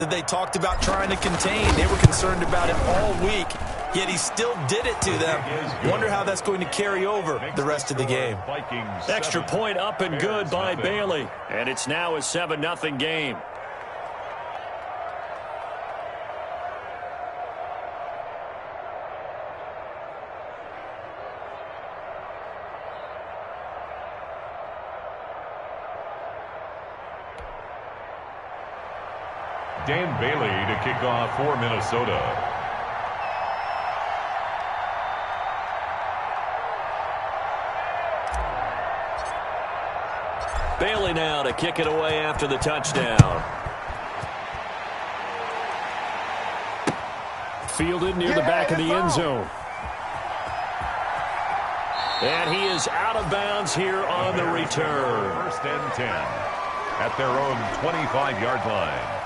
that they talked about trying to contain. They were concerned about it all week, yet he still did it to them. Wonder how that's going to carry over the rest of the game. Extra point up and good by Bailey. And it's now a 7-0 game. Dan Bailey to kick off for Minnesota. Bailey now to kick it away after the touchdown. Fielded near the back of the end zone. And he is out of bounds here on the return. 1st and 10 at their own 25-yard line.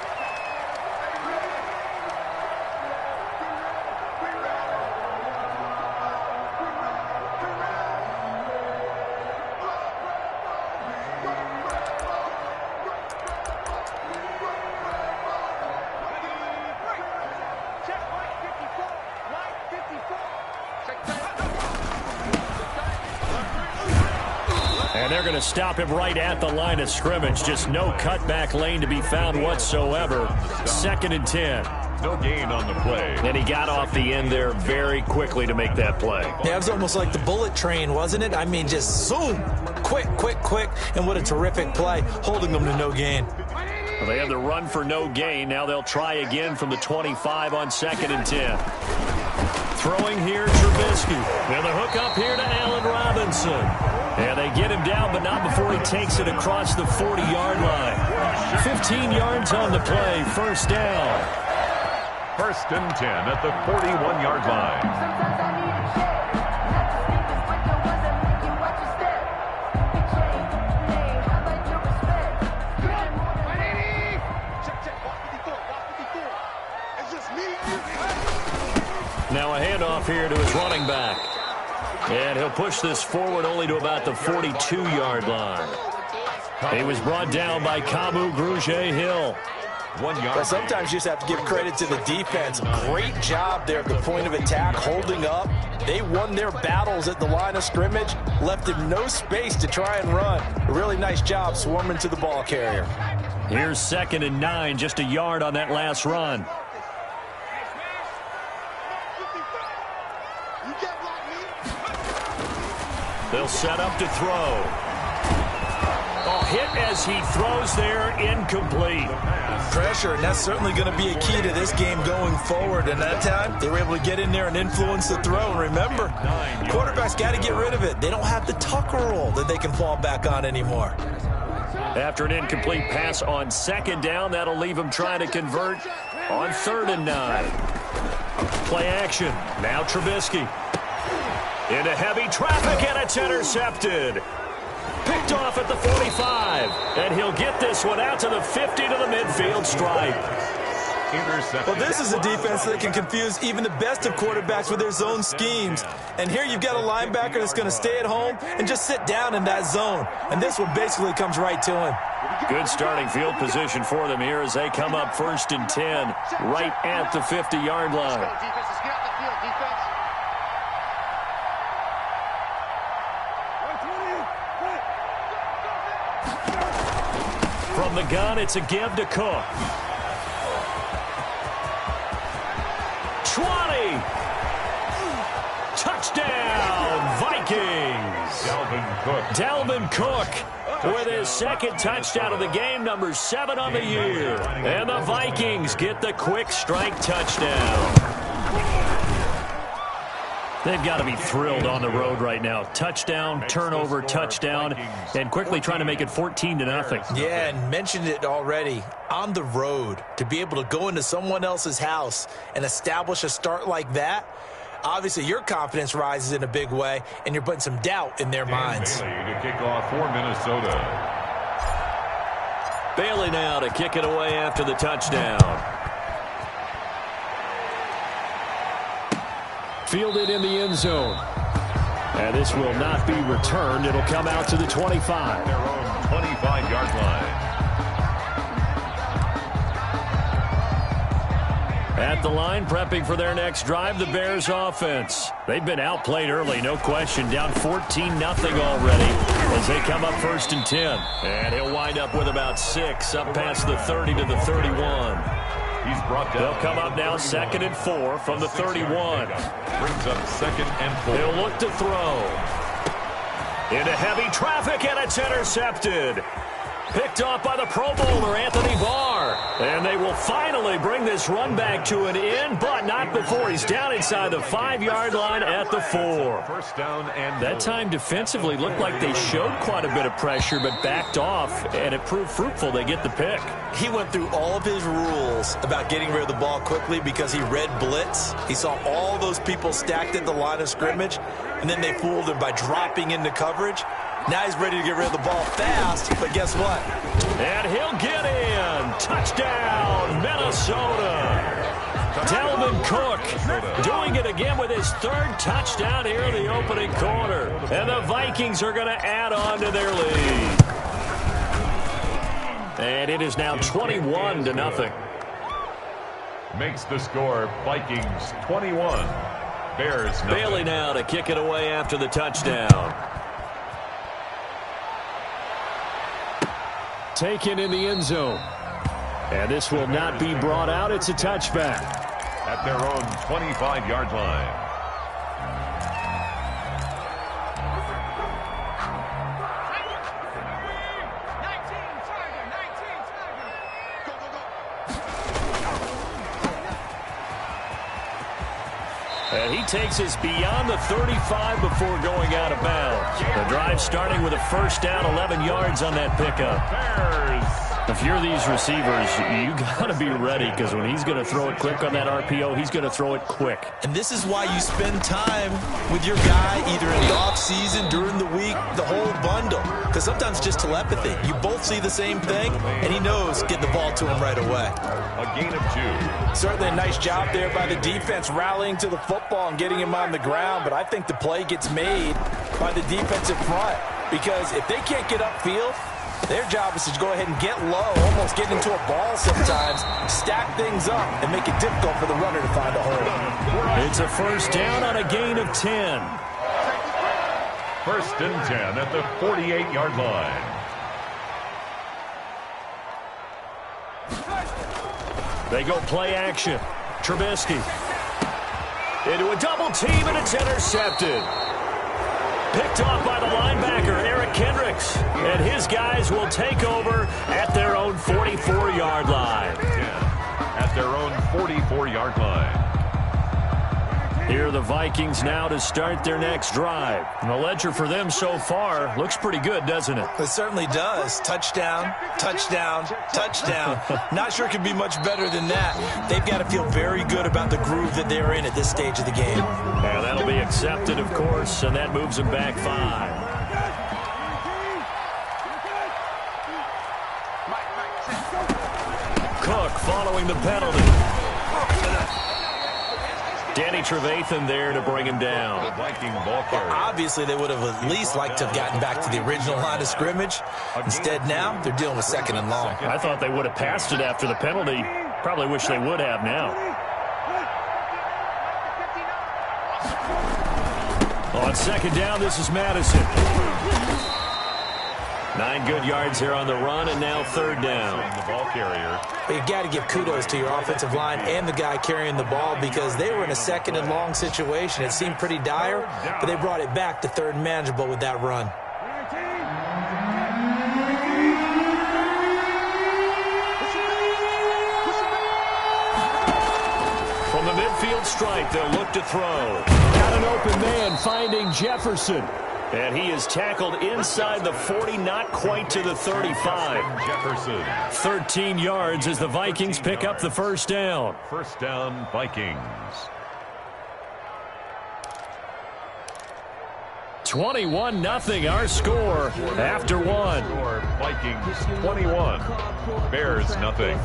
And they're going to stop him right at the line of scrimmage. Just no cutback lane to be found whatsoever. 2nd and 10. No gain on the play. And he got off the end there very quickly to make that play. Yeah, it was almost like the bullet train, wasn't it? I mean, just zoom. Quick, quick, quick. And what a terrific play, holding them to no gain. Well, they have the run for no gain. Now they'll try again from the 25 on 2nd and 10. Throwing here, Trubisky. And the hook up here to Allen Robinson. And they get him down, but not before he takes it across the 40-yard line. 15 yards on the play, 1st down. 1st and 10 at the 41-yard line. Now a handoff here to his running back. And he'll push this forward only to about the 42-yard line. He was brought down by Kamu Grugier-Hill. 1 yard. But sometimes you just have to give credit to the defense. Great job there at the point of attack, holding up. They won their battles at the line of scrimmage, left him no space to try and run. A really nice job swarming to the ball carrier. Here's 2nd and 9, just a yard on that last run. They'll set up to throw. Oh, hit as he throws there, incomplete. Pressure, and that's certainly going to be a key to this game going forward. And that time, they were able to get in there and influence the throw. And remember, quarterbacks got to get rid of it. They don't have the tucker roll that they can fall back on anymore. After an incomplete pass on 2nd down, that'll leave him trying to convert on 3rd and 9. Play action. Now Trubisky. Into heavy traffic, and it's intercepted. Picked off at the 45. And he'll get this one out to the 50 to the midfield stripe. Well, this is a defense that can confuse even the best of quarterbacks with their zone schemes. And here you've got a linebacker that's going to stay at home and just sit down in that zone. And this one basically comes right to him. Good starting field position for them here as they come up 1st and 10 right at the 50-yard line. From the gun, it's a give to Cook. 20. Touchdown, Vikings. Dalvin Cook with his 2nd touchdown of the game, number 7 on the year. And the Vikings get the quick strike touchdown. They've got to be thrilled on the road right now. Touchdown, turnover, touchdown, and quickly trying to make it 14-0. Yeah, and mentioned it already. On the road, to be able to go into someone else's house and establish a start like that, obviously your confidence rises in a big way, and you're putting some doubt in their minds. Bailey to kick off for Minnesota. Bailey now to kick it away after the touchdown. Fielded in the end zone. And this will not be returned. It'll come out to the 25. Their own 25-yard line. At the line, prepping for their next drive, the Bears offense. They've been outplayed early, no question. Down 14-0 already as they come up 1st and 10. And he'll wind up with about 6, up past the 30 to the 31. He's brought down. They'll come up now 2nd and 4 from the 31. Brings up 2nd and 4. He'll look to throw. Into heavy traffic, and it's intercepted. Picked off by the Pro Bowler, Anthony Barr. And they will finally bring this run back to an end, but not before he's down inside the 5-yard line at the 4. First down and that time defensively looked like they showed quite a bit of pressure, but backed off, and it proved fruitful. They get the pick. He went through all of his rules about getting rid of the ball quickly because he read blitz. He saw all those people stacked at the line of scrimmage, and then they fooled him by dropping into coverage. Now he's ready to get rid of the ball fast, but guess what? And he'll get in. Touchdown, Minnesota. Dalvin Cook doing it again with his 3rd touchdown here in the opening quarter. And the Vikings are going to add on to their lead. And it is now 21-0. Makes the score Vikings 21. Bears nothing. Bailey now to kick it away after the touchdown. Taken in the end zone. And this will not be brought out. It's a touchback. At their own 25-yard line. And he takes us beyond the 35 before going out of bounds. The drive starting with a 1st down, 11 yards on that pickup. If you're these receivers, you got to be ready, because when he's going to throw it quick on that RPO, he's going to throw it quick. And this is why you spend time with your guy either in the offseason, during the week, the whole bundle. Because sometimes it's just telepathy. You both see the same thing, and he knows get the ball to him right away. A gain of 2. Certainly a nice job there by the defense rallying to the football and getting him on the ground, but I think the play gets made by the defensive front, because if they can't get upfield, their job is to go ahead and get low, almost get into a ball sometimes, stack things up, and make it difficult for the runner to find a hole. It's a 1st down on a gain of 10. 1st and 10 at the 48-yard line. They go play action. Trubisky into a double team, and it's intercepted. Picked off by the linebacker, Eric Kendricks. And his guys will take over at their own 44-yard line. At their own 44-yard line. Here are the Vikings now to start their next drive. And the ledger for them so far looks pretty good, doesn't it? It certainly does. Touchdown, touchdown, touchdown. Not sure it could be much better than that. They've got to feel very good about the groove that they're in at this stage of the game. And that'll be accepted, of course, and that moves them back 5. Cook following the penalty. Danny Trevathan there to bring him down. Well, obviously, they would have at least liked to have gotten back to the original line of scrimmage. Instead, now, they're dealing with 2nd and long. I thought they would have passed it after the penalty. Probably wish they would have now. On 2nd down, this is Madison. 9 good yards here on the run, and now 3rd down. The ball carrier. But you got to give kudos to your offensive line and the guy carrying the ball, because they were in a 2nd and long situation. It seemed pretty dire, but they brought it back to 3rd and manageable with that run. From the midfield stripe, they'll look to throw. Got an open man finding Jefferson. And he is tackled inside the 40, not quite to the 35. Jefferson. 13 yards as the Vikings pick up the 1st down. 1st down, Vikings. 21-0 our score after 1. Vikings 21. Bears nothing.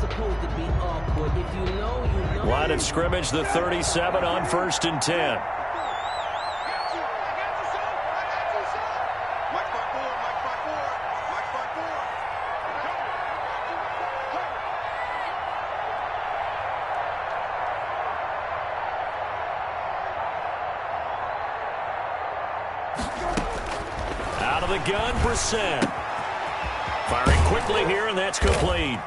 Line of scrimmage, the 37 on 1st and 10. the gun, Brissett. Firing quickly here, and that's complete.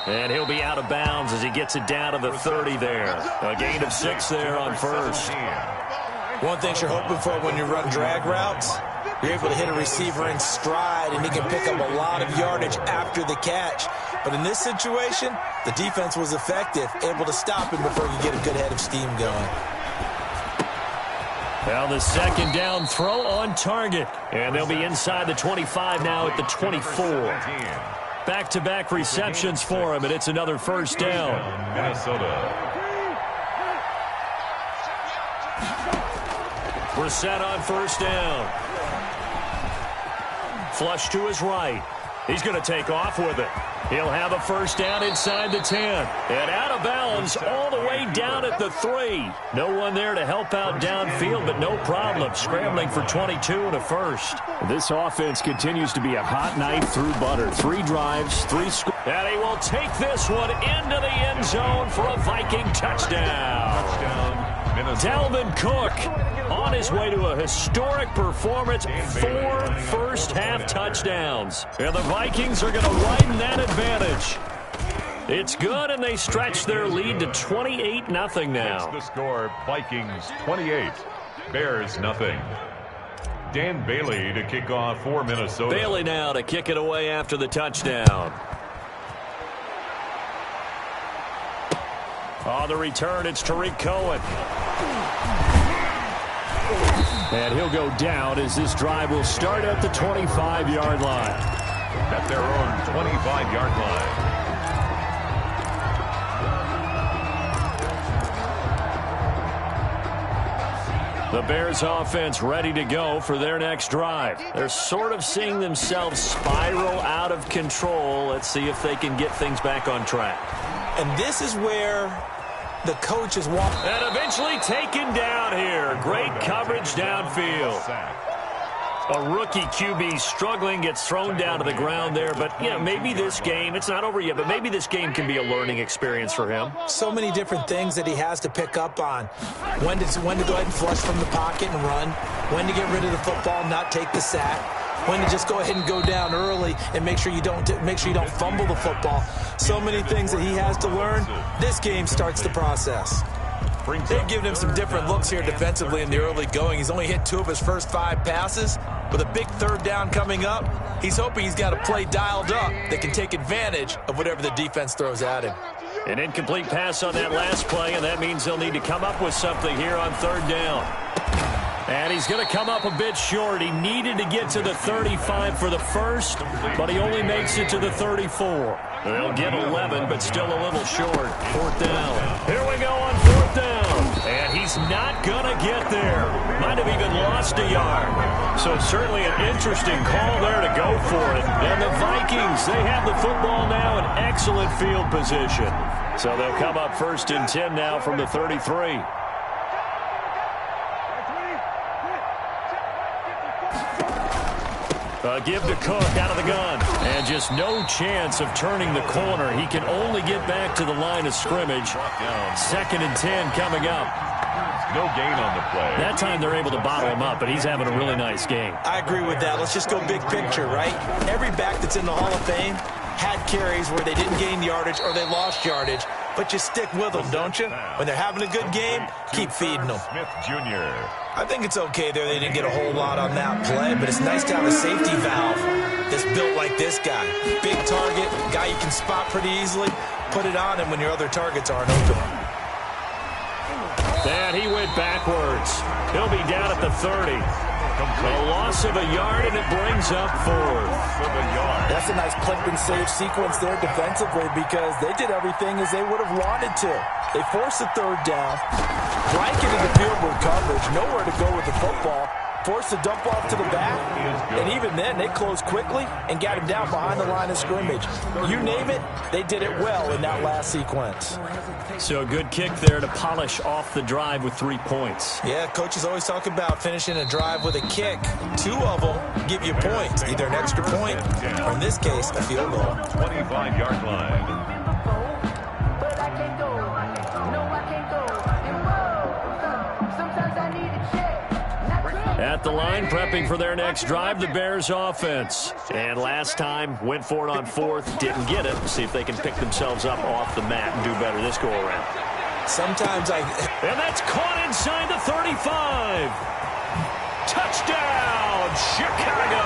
And he'll be out of bounds as he gets it down to the 30 there. A gain of 6 there on first. One thing you're hoping for when you run drag routes, you're able to hit a receiver in stride, and he can pick up a lot of yardage after the catch. But in this situation, the defense was effective, able to stop him before he could get a good head of steam going. Well, the second down throw on target. And they'll be inside the 25 now at the 24. Back-to-back receptions for him, and it's another first down. Minnesota. Brissett on first down. Flush to his right. He's going to take off with it. He'll have a first down inside the 10. And out of bounds all the way down at the 3. No one there to help out downfield, but no problem. Scrambling for 22 and a first. This offense continues to be a hot knife through butter. 3 drives, 3 scores. And he will take this one into the end zone for a Viking touchdown. Dalvin Cook on his way to a historic performance. 4 first-half touchdowns. And the Vikings are going to widen that advantage. It's good, and they stretch their lead to 28-0 now. The score, Vikings 28, Bears nothing. Dan Bailey to kick off for Minnesota. Bailey now to kick it away after the touchdown. On the return, it's Tariq Cohen. And he'll go down as this drive will start at the 25-yard line. At their own 25-yard line. The Bears offense ready to go for their next drive. They're sort of seeing themselves spiral out of control. Let's see if they can get things back on track. And this is where the coach is walking. And eventually taken down here. Great coverage downfield. A rookie QB struggling, gets thrown down to the ground there. But, you know, maybe this game, it's not over yet, but maybe this game can be a learning experience for him. So many different things that he has to pick up on. When to go ahead and flush from the pocket and run. When to get rid of the football and not take the sack. When to just go ahead and go down early and make sure you don't fumble the football. So many things that he has to learn. This game starts the process. They've given him some different looks here defensively in the early going. He's only hit 2 of his first 5 passes. With a big third down coming up, he's hoping he's got a play dialed up that can take advantage of whatever the defense throws at him. An incomplete pass on that last play, and that means they'll need to come up with something here on third down. And he's going to come up a bit short. He needed to get to the 35 for the first, but he only makes it to the 34. They'll get 11, but still a little short. Fourth down. Here we go on fourth down. And he's not going to get there. Might have even lost a yard. So certainly an interesting call there to go for it. And the Vikings, they have the football now in excellent field position. So they'll come up first and 10 now from the 33. Give to Cook out of the gun. And just no chance of turning the corner. He can only get back to the line of scrimmage. Second and 10 coming up. No gain on the play. That time they're able to bottle him up, but he's having a really nice game. I agree with that. Let's just go big picture, right? Every back that's in the Hall of Fame had carries where they didn't gain yardage or they lost yardage. But you stick with them, don't you? When they're having a good game, keep feeding them. Smith Jr. I think it's okay there. They didn't get a whole lot on that play, but it's nice to have a safety valve that's built like this guy. Big target, guy you can spot pretty easily. Put it on him when your other targets aren't open. And he went backwards. He'll be down at the 30. A loss of a yard, and it brings up fourth. That's a nice clip and save sequence there defensively because they did everything as they would have wanted to. They forced the third down, blanketed the field with coverage, nowhere to go with the football, forced the dump off to the back, and even then they closed quickly and got him down behind the line of scrimmage. You name it, they did it well in that last sequence. So a good kick there to polish off the drive with 3 points. Yeah, coaches always talk about finishing a drive with a kick. 2 of them give you points, either an extra point or in this case, a field goal. 25-yard line. At the line, prepping for their next drive, the Bears offense. And last time, went for it on fourth, didn't get it. See if they can pick themselves up off the mat and do better this go-around. And that's caught inside the 35. Touchdown, Chicago!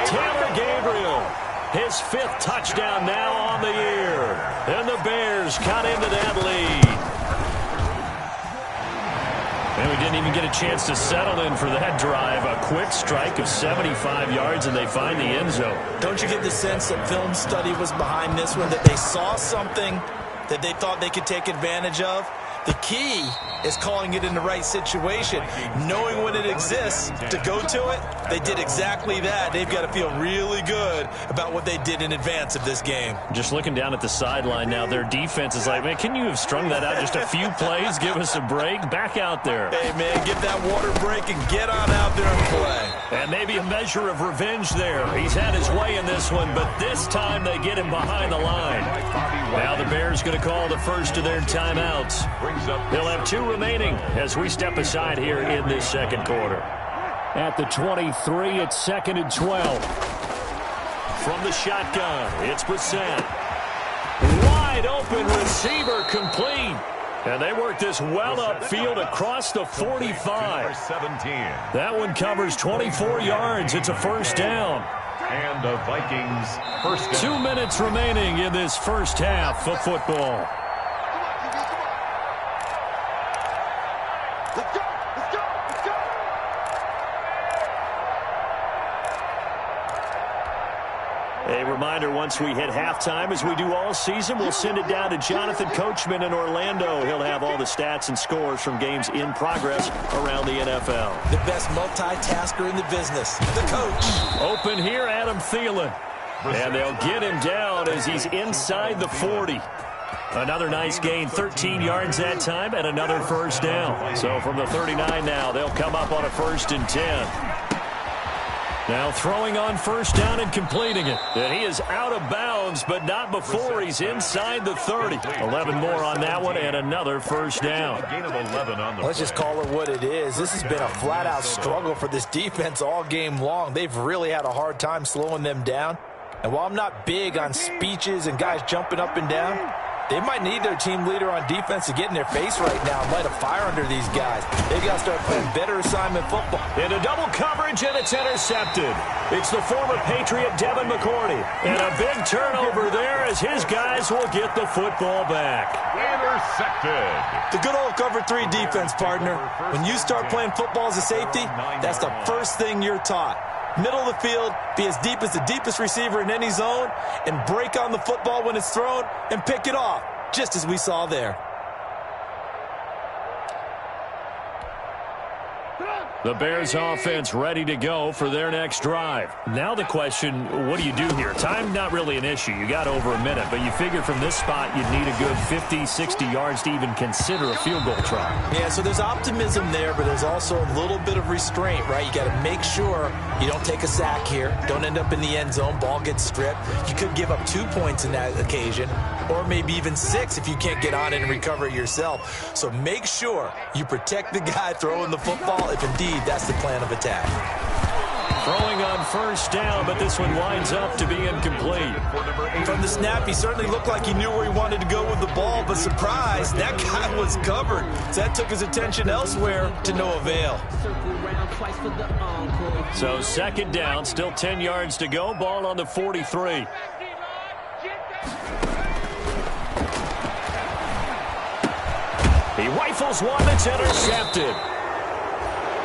Taylor Gabriel, his 5th touchdown now on the year. And the Bears cut into that lead. And we didn't even get a chance to settle in for that drive. A quick strike of 75 yards, and they find the end zone. Don't you get the sense that film study was behind this one, that they saw something that they thought they could take advantage of? The key is calling it in the right situation, knowing when it exists to go to it. They did exactly that. They've got to feel really good about what they did in advance of this game. Just looking down at the sideline now, their defense is like, man, can you have strung that out just a few plays? Give us a break. Back out there. Hey, man, give that water break and get on out there and play. And maybe a measure of revenge there. He's had his way in this one, but this time they get him behind the line. Now the Bears going to call the first of their timeouts. They'll have 2 remaining as we step aside here in this second quarter. At the 23, it's 2nd and 12. From the shotgun, it's Brissett. Wide open receiver complete. And they work this well upfield across the 45. That one covers 24 yards. It's a first down. And the Vikings first down. 2 minutes remaining in this first half of football. A reminder, once we hit halftime, as we do all season, we'll send it down to Jonathan Coachman in Orlando. He'll have all the stats and scores from games in progress around the NFL. The best multitasker in the business, the coach. Open here, Adam Thielen. And they'll get him down as he's inside the 40. Another nice gain, 13 yards that time, and another first down. So from the 39 now, they'll come up on a 1st and 10. Now throwing on first down and completing it. And he is out of bounds, but not before he's inside the 30. 11 more on that one and another first down. Let's just call it what it is. This has been a flat-out struggle for this defense all game long. They've really had a hard time slowing them down. And while I'm not big on speeches and guys jumping up and down, they might need their team leader on defense to get in their face right now and light a fire under these guys. They've got to start playing better assignment football. Into double coverage, and it's intercepted. It's the former Patriot Devin McCourty. And a big turnover there as his guys will get the football back. Intercepted. The good old cover 3 defense, partner. When you start playing football as a safety, that's the first thing you're taught. Middle of the field, be as deep as the deepest receiver in any zone, and break on the football when it's thrown and pick it off, just as we saw there. The Bears offense ready to go for their next drive. Now the question, what do you do here? Time not really an issue. You got over a minute, but you figure from this spot you'd need a good 50, 60 yards to even consider a field goal try. Yeah, so there's optimism there, but there's also a little bit of restraint, right? You got to make sure you don't take a sack here. Don't end up in the end zone. Ball gets stripped. You could give up 2 points in that occasion, or maybe even 6 if you can't get on it and recover it yourself. So make sure you protect the guy throwing the football if indeed that's the plan of attack. Throwing on first down, but this one winds up to be incomplete. From the snap, he certainly looked like he knew where he wanted to go with the ball, but surprise, that guy was covered. So that took his attention elsewhere to no avail. So 2nd down, still 10 yards to go. Ball on the 43. He rifles one that's intercepted.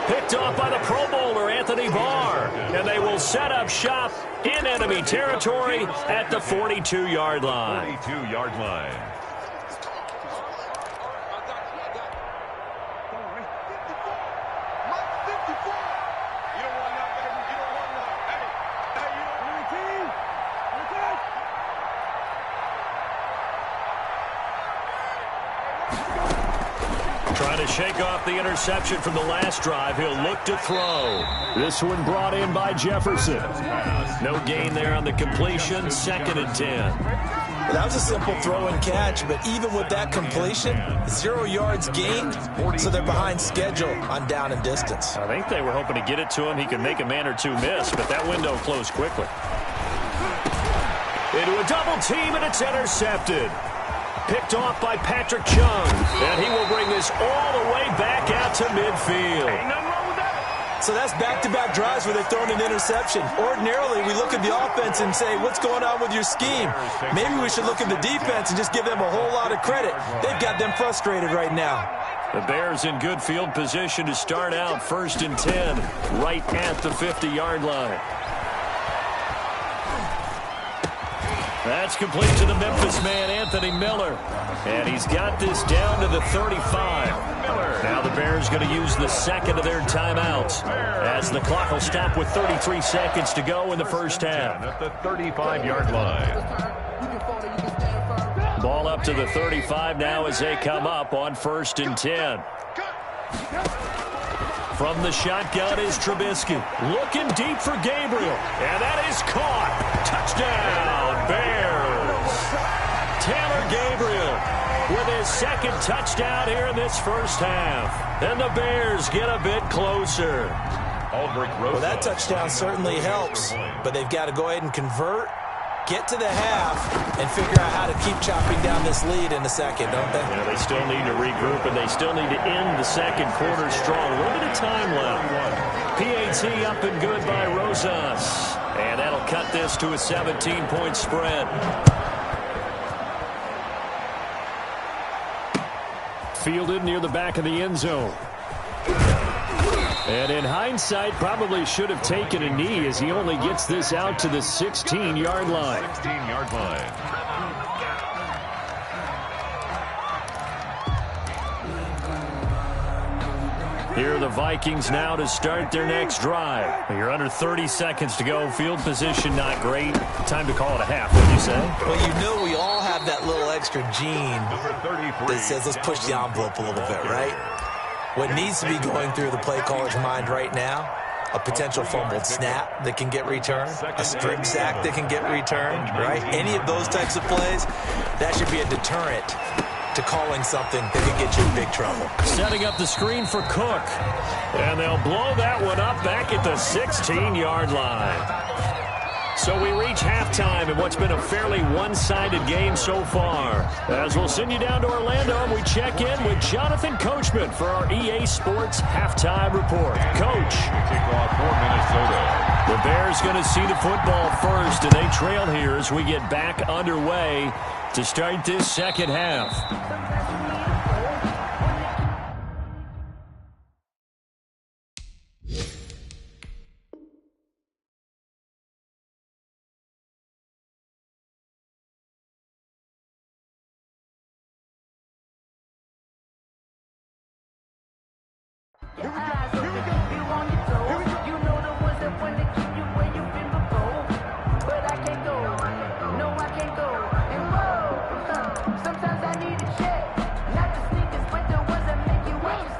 Picked off by the Pro Bowler, Anthony Barr. And they will set up shop in enemy territory at the 42-yard line. 42-yard line. Trying to shake off the interception from the last drive. He'll look to throw. This one brought in by Jefferson. No gain there on the completion. 2nd and 10. That was a simple throw and catch, but even with that completion, 0 yards gained, so they're behind schedule on down and distance. I think they were hoping to get it to him. He could make a man or two miss, but that window closed quickly. Into a double team, and it's intercepted. Picked off by Patrick Chung, and he will bring this all the way back out to midfield. So that's back-to-back drives where they've thrown an interception. Ordinarily, we look at the offense and say, what's going on with your scheme? Maybe we should look at the defense and just give them a whole lot of credit. They've got them frustrated right now. The Bears in good field position to start out 1st and 10, right at the 50-yard line. That's complete to the Memphis man, Anthony Miller. And he's got this down to the 35. Now the Bears going to use the second of their timeouts as the clock will stop with 33 seconds to go in the first half. At the 35-yard line. Ball up to the 35 now as they come up on 1st and 10. From the shotgun is Trubisky. Looking deep for Gabriel. And that is caught. Touchdown, Bears. Taylor Gabriel with his second touchdown here in this first half. And the Bears get a bit closer. Well, that touchdown certainly helps, but they've got to go ahead and convert, get to the half, and figure out how to keep chopping down this lead in the second, don't they? Yeah, they still need to regroup, and they still need to end the second quarter strong. A little bit of time left. PAT up and good by Rosas. And that'll cut this to a 17-point spread. Fielded near the back of the end zone. And in hindsight, probably should have taken a knee as he only gets this out to the 16-yard line. 16-yard line. Here are the Vikings now to start their next drive. You're under 30 seconds to go. Field position not great. Time to call it a half, wouldn't you say? Well, you know we all have that little extra gene that says let's push the envelope a little bit, right? What needs to be going through the play caller's mind right now, a potential fumbled snap that can get returned, a strip sack that can get returned, right? Any of those types of plays, that should be a deterrent to calling something that could get you in big trouble. Setting up the screen for Cook. And they'll blow that one up back at the 16-yard line. So we reach halftime in what's been a fairly one-sided game so far. As we'll send you down to Orlando, and we check in with Jonathan Coachman for our EA Sports Halftime Report. Coach. Kickoff for Minnesota. The Bears going to see the football first, and they trail here as we get back underway to start this second half.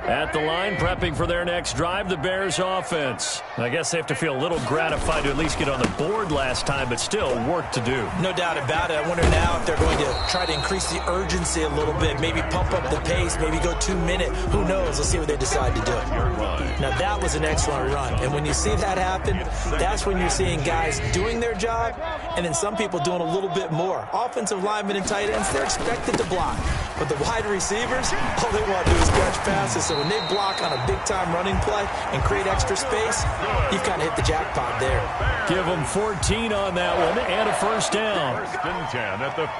At the line, prepping for their next drive, the Bears offense. I guess they have to feel a little gratified to at least get on the board last time, but still work to do. No doubt about it. I wonder now if they're going to try to increase the urgency a little bit, maybe pump up the pace, maybe go 2 minute. Who knows? Let's see what they decide to do. Now, that was an excellent run, and when you see that happen, that's when you're seeing guys doing their job, and then some people doing a little bit more. Offensive linemen and tight ends, they're expected to block, but the wide receivers, all they want to do is catch passes. So when they block on a big-time running play and create extra space, you've kind of hit the jackpot there. Give them 14 on that one and a first down.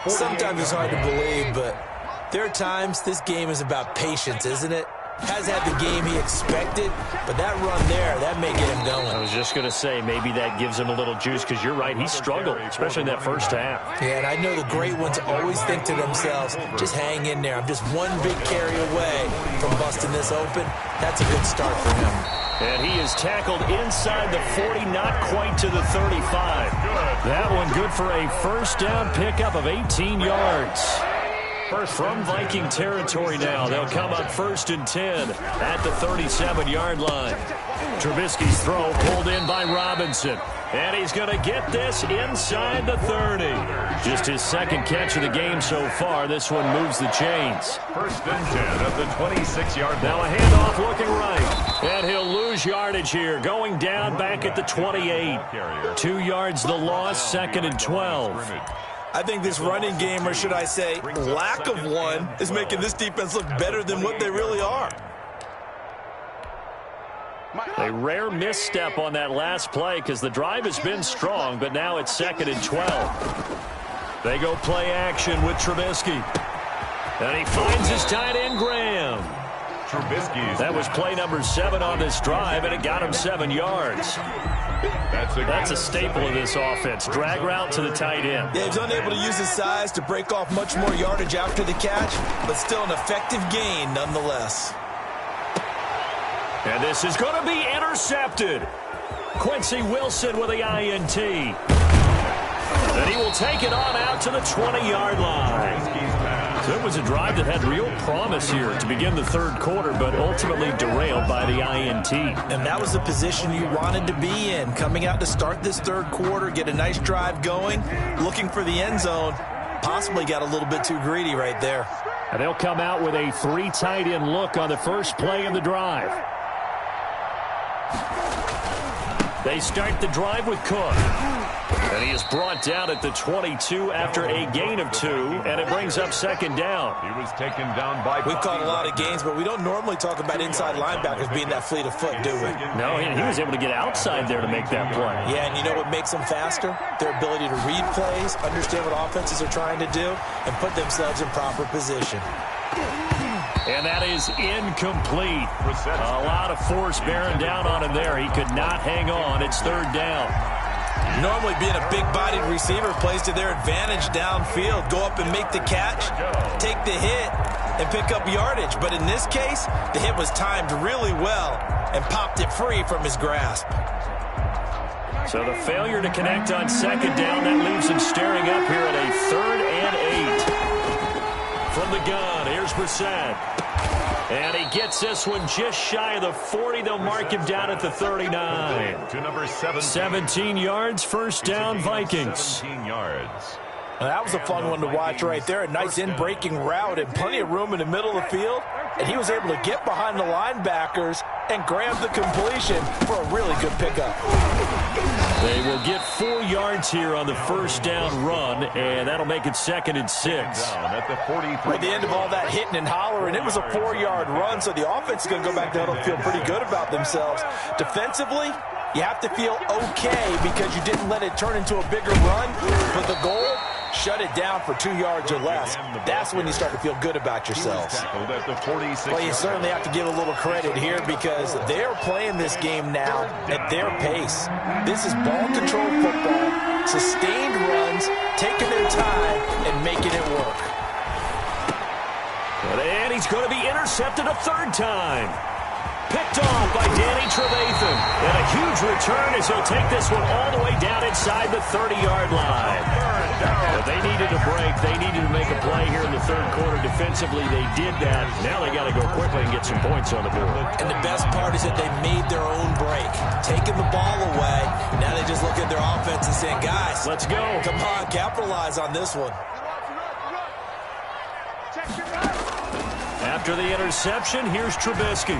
Sometimes it's hard to believe, but there are times this game is about patience, isn't it? Has had the game he expected, but that run there, that may get him going. I was just going to say, maybe that gives him a little juice, because you're right, he struggled, especially in that first half. Yeah, and I know the great ones always think to themselves, just hang in there. I'm just one big carry away from busting this open. That's a good start for him. And he is tackled inside the 40, not quite to the 35. That one good for a first down pickup of 18 yards. From Viking territory now, they'll come up 1st and 10 at the 37-yard line. Trubisky's throw pulled in by Robinson. And he's going to get this inside the 30. Just his second catch of the game so far. This one moves the chains. First and 10 at the 26-yard line. Now a handoff looking right. And he'll lose yardage here. Going down back at the 28. 2 yards the loss, second and 12. I think this running game, or should I say lack of one, is making this defense look better than what they really are. A rare misstep on that last play because the drive has been strong, but now it's second and 12. They go play action with Trubisky. And he finds his tight end, Graham. That was play number 7 on this drive, and it got him 7 yards. That's a staple of this offense. Drag route to the tight end. Yeah, he's unable to use his size to break off much more yardage after the catch, but still an effective gain nonetheless. And this is going to be intercepted. Quincy Wilson with the INT. And he will take it on out to the 20-yard line. So it was a drive that had real promise here to begin the third quarter, but ultimately derailed by the INT. And that was the position you wanted to be in. Coming out to start this third quarter, get a nice drive going, looking for the end zone. Possibly got a little bit too greedy right there. And they'll come out with a 3 tight end look on the first play of the drive. They start the drive with Cook. And he is brought down at the 22 after a gain of 2, and it brings up second down. He was taken down by... We've caught a lot of gains, but we don't normally talk about inside linebackers being that fleet of foot, do we? No, he was able to get outside there to make that play. Yeah, and you know what makes them faster? Their ability to read plays, understand what offenses are trying to do, and put themselves in proper position. And that is incomplete. A lot of force bearing down on him there. He could not hang on. It's third down. Normally being a big-bodied receiver plays to their advantage downfield. Go up and make the catch, take the hit, and pick up yardage. But in this case, the hit was timed really well and popped it free from his grasp. So the failure to connect on second down, that leaves him staring up here at a 3rd and 8. From the gun, here's Brissett. And he gets this one just shy of the 40. They'll mark him down at the 39. To number 17. 17 yards, first down, Vikings. 17 yards. Now, that was a fun one to watch right there. A nice in-breaking route and plenty of room in the middle of the field. And he was able to get behind the linebackers and grab the completion for a really good pickup. They will get 4 yards here on the first down run, and that'll make it second and 6. At the 43. At the end of all that hitting and hollering, it was a 4-yard run, so the offense is going to go back down and feel pretty good about themselves. Defensively, you have to feel okay because you didn't let it turn into a bigger run, but the goal, shut it down for 2 yards or less. That's when you start to feel good about yourselves. Well, you certainly have to give a little credit here because they're playing this game now at their pace. This is ball control football, sustained runs, taking their time and making it work. And he's going to be intercepted a 3rd time. Picked off by Danny Trevathan. And a huge return as he'll take this one all the way down inside the 30-yard line. But they needed a break. They needed to make a play here in the third quarter. Defensively, they did that. Now they got to go quickly and get some points on the board. And the best part is that they made their own break. Taking the ball away. Now they just look at their offense and saying, guys, let's go. Come on, capitalize on this one. After the interception, here's Trubisky.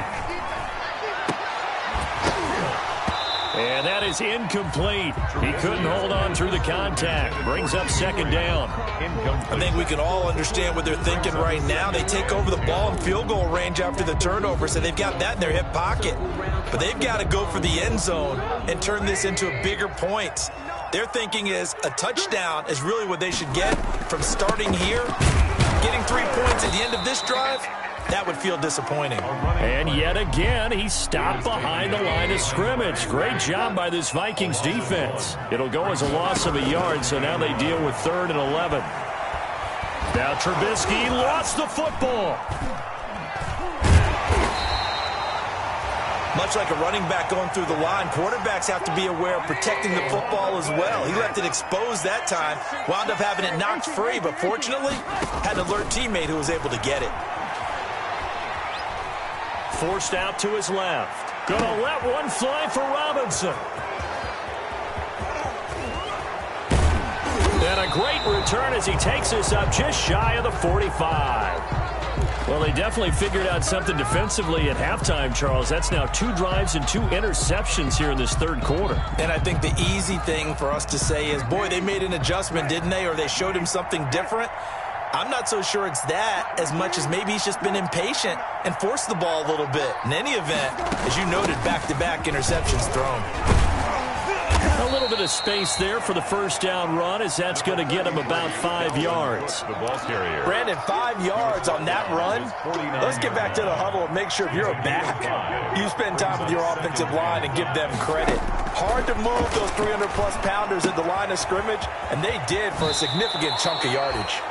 And that is incomplete. He couldn't hold on through the contact. Brings up second down. I think we can all understand what they're thinking right now. They take over the ball in field goal range after the turnover, so they've got that in their hip pocket. But they've got to go for the end zone and turn this into a bigger point. Their thinking is a touchdown is really what they should get from starting here. Getting 3 points at the end of this drive, that would feel disappointing. And yet again, he stopped behind the line of scrimmage. Great job by this Vikings defense. It'll go as a loss of a yard, so now they deal with 3rd and 11. Now Trubisky lost the football. Much like a running back going through the line, quarterbacks have to be aware of protecting the football as well. He left it exposed that time, wound up having it knocked free, but fortunately, had an alert teammate who was able to get it. Forced out to his left. Gonna let one fly for Robinson. And a great return as he takes us up just shy of the 45. Well, they definitely figured out something defensively at halftime, Charles. That's now 2 drives and 2 interceptions here in this third quarter. And I think the easy thing for us to say is, boy, they made an adjustment, didn't they? Or they showed him something different. I'm not so sure it's that as much as maybe he's just been impatient and forced the ball a little bit. In any event, as you noted, back-to-back interceptions thrown. A little bit of space there for the first down run, as that's going to get him about 5 yards. The ball carrier. Brandon, 5 yards on that run. Let's get back to the huddle and make sure if you're a back, you spend time with your offensive line and give them credit. Hard to move those 300-plus pounders at the line of scrimmage, and they did for a significant chunk of yardage.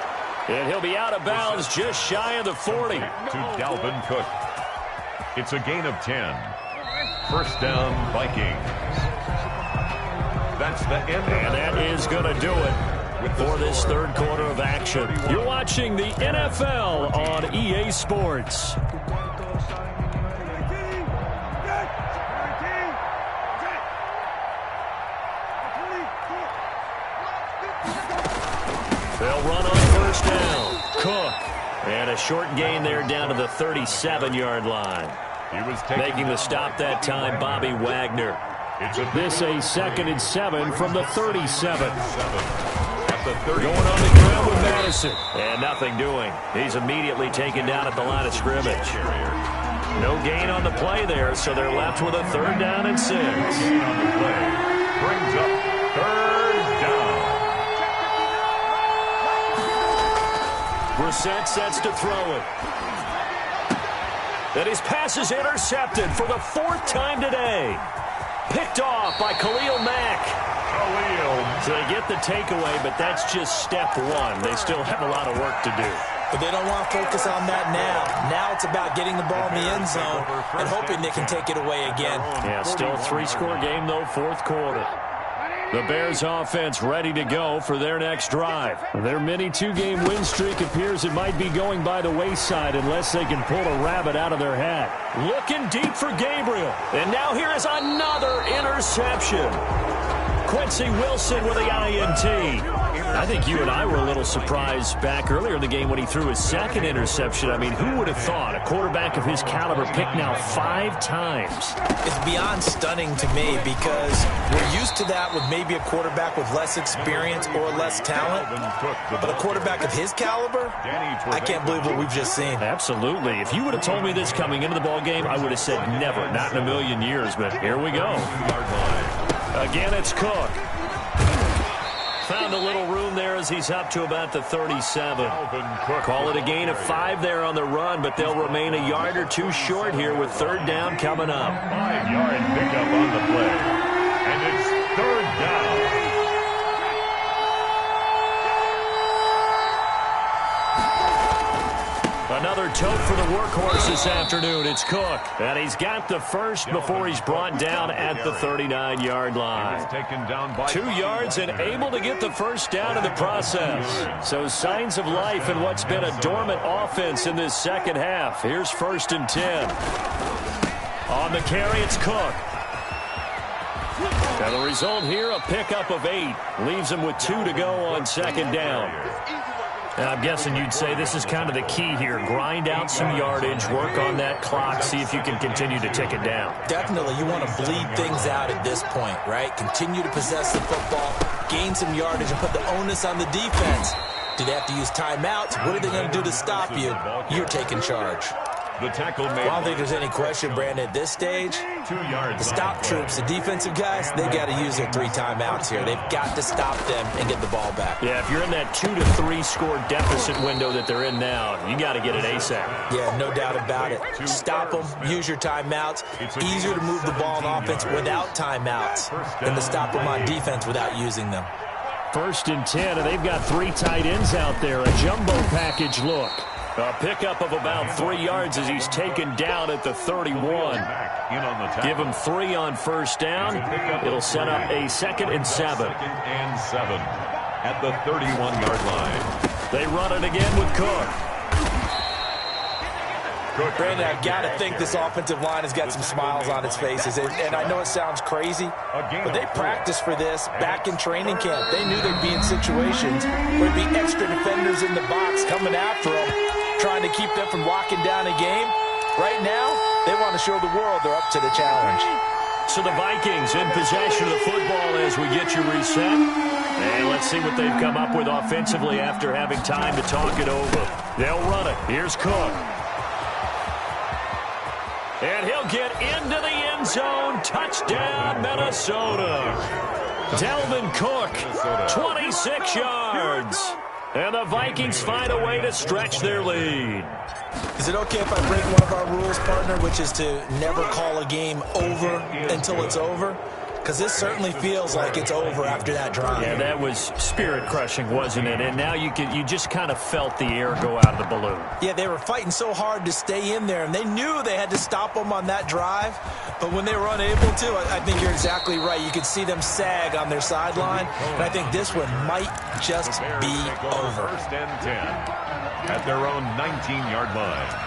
And he'll be out of bounds just shy of the 40. To Dalvin Cook. It's a gain of 10. First down, Vikings. That's the end. And that is going to do it for this third quarter of action. You're watching the NFL on EA Sports. They'll run on first down. Cook. And a short gain there down to the 37-yard line. Making the stop that time, Bobby Wagner. This a 2nd and 7 from the 37. Going on the ground with Madison. And nothing doing. He's immediately taken down at the line of scrimmage. No gain on the play there, so they're left with a 3rd down and 6. Brings up 3rd down. Brissett sets to throw it. And his pass is intercepted for the 4th time today. Picked off by Khalil Mack. So they get the takeaway, but that's just step 1. They still have a lot of work to do. But they don't want to focus on that now. Now it's about getting the ball in the end zone and hoping they can take it away again. Yeah, still a 3-score game, though, 4th quarter. The Bears offense ready to go for their next drive. Their mini 2-game win streak appears it might be going by the wayside unless they can pull a rabbit out of their hat. Looking deep for Gabriel. And now here is another interception. Quincy Wilson with the INT. I think you and I were a little surprised back earlier in the game when he threw his 2nd interception. I mean, who would have thought a quarterback of his caliber picked now 5 times? It's beyond stunning to me because we're used to that with maybe a quarterback with less experience or less talent. But a quarterback of his caliber, I can't believe what we've just seen. Absolutely. If you would have told me this coming into the ball game, I would have said never, not in a million years. But here we go. Again, it's Cook. Found a little room there as he's up to about the 37. Call it a gain of 5 there on the run, but they'll remain a yard or 2 short here with 3rd down coming up. 5-yard pickup on the play. And it's 3rd down. Another tote for the workhorse this afternoon. It's Cook. And he's got the first before he's brought down at the 39-yard line. 2 yards and able to get the first down in the process. So signs of life in what's been a dormant offense in this second half. Here's 1st and 10. On the carry, it's Cook. And the result here, a pickup of 8. Leaves him with 2 to go on 2nd down. And I'm guessing you'd say this is kind of the key here. Grind out some yardage, work on that clock, see if you can continue to tick it down. Definitely. You want to bleed things out at this point, right? Continue to possess the football, gain some yardage, and put the onus on the defense. Do they have to use timeouts? What are they going to do to stop you? You're taking charge. The tackle made. Well, I don't think there's any question, Brandon, at this stage. 2 yards. The stop troops, the defensive guys, they got to use their 3 timeouts here. They've got to stop them and get the ball back. Yeah, if you're in that 2 to 3 score deficit window that they're in now, you got to get it ASAP. Yeah, no doubt about it. Stop them, use your timeouts. Easier to move the ball on offense without timeouts than to stop them on defense without using them. 1st and 10, and they've got 3 tight ends out there. A jumbo package look. A pickup of about 3 yards as he's taken down at the 31. Give him 3 on 1st down. It'll set up a 2nd and 7. 2nd and 7 at the 31-yard line. They run it again with Cook. Brandon, I've got to think this offensive line has got some smiles on its faces. And I know it sounds crazy, but they practiced for this back in training camp. They knew they'd be in situations where there'd be extra defenders in the box coming after them, trying to keep them from locking down a game. Right now, they want to show the world they're up to the challenge. So the Vikings in possession of the football as we get you reset. And let's see what they've come up with offensively after having time to talk it over. They'll run it. Here's Cook. And he'll get into the end zone. Touchdown, Minnesota. Dalvin Cook, 26 yards. And the Vikings find a way to stretch their lead. Is it okay if I break one of our rules, partner, which is to never call a game over until it's over? Because this certainly feels like it's over after that drive. Yeah, that was spirit-crushing, wasn't it? And now you just kind of felt the air go out of the balloon. Yeah, they were fighting so hard to stay in there, and they knew they had to stop them on that drive. But when they were unable to, I think you're exactly right. You could see them sag on their sideline, and I think this one might just be over. First and 10 at their own 19-yard line.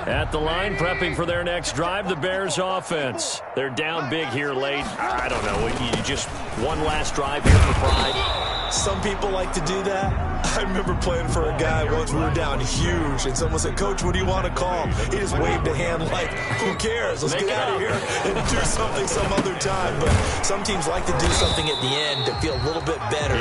At the line, prepping for their next drive, the Bears offense. They're down big here late. I don't know. You just one last drive here for pride. Some people like to do that. I remember playing for a guy once. We were down huge, and someone said, "Coach, what do you want to call?" He just waved a hand like, "Who cares? Let's get out of here and do something some other time." But some teams like to do something at the end to feel a little bit better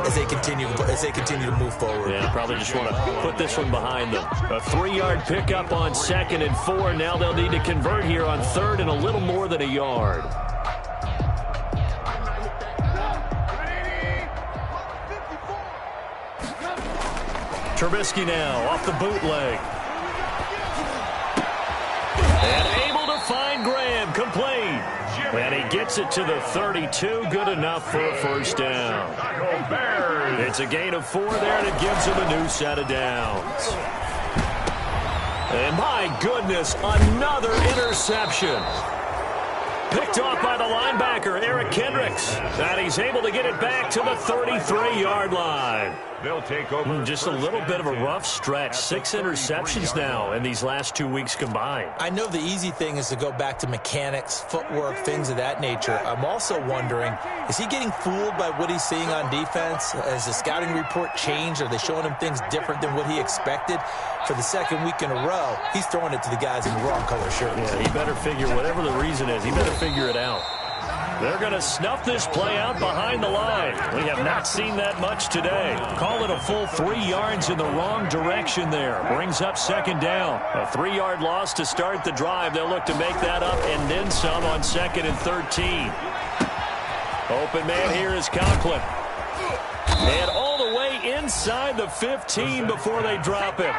as they continue to move forward. Yeah, probably just want to put this one behind them. A 3-yard pickup on 2nd and 4. Now they'll need to convert here on 3rd and a little more than a yard. Trubisky now off the bootleg. And able to find Graham, complete. And he gets it to the 32, good enough for a first down. It's a gain of 4 there, and it gives him a new set of downs. And my goodness, another interception. Picked off by the linebacker, Eric Kendricks. And he's able to get it back to the 33-yard line. They'll take over. Just a little bit of a rough stretch. 6 interceptions now in these last 2 weeks combined. I know the easy thing is to go back to mechanics, footwork, things of that nature. I'm also wondering, is he getting fooled by what he's seeing on defense? Has the scouting report changed? Are they showing him things different than what he expected? For the 2nd week in a row, he's throwing it to the guys in the wrong color shirts. Yeah, he better figure, whatever the reason is, he better figure it out. They're going to snuff this play out behind the line. We have not seen that much today. Call it a full 3 yards in the wrong direction there. Brings up 2nd down. A 3-yard loss to start the drive. They'll look to make that up and then some on 2nd and 13. Open man here is Conklin. And all the way inside the 15 before they drop him.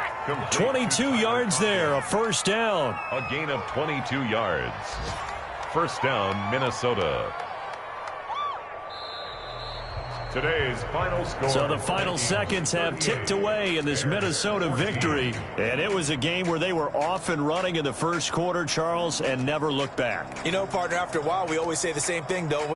22 yards there, a first down. A gain of 22 yards. First down, Minnesota. Today's final score. So the final seconds have ticked away in this Minnesota victory. And it was a game where they were off and running in the first quarter, Charles, and never looked back. You know, partner, after a while, we always say the same thing, though.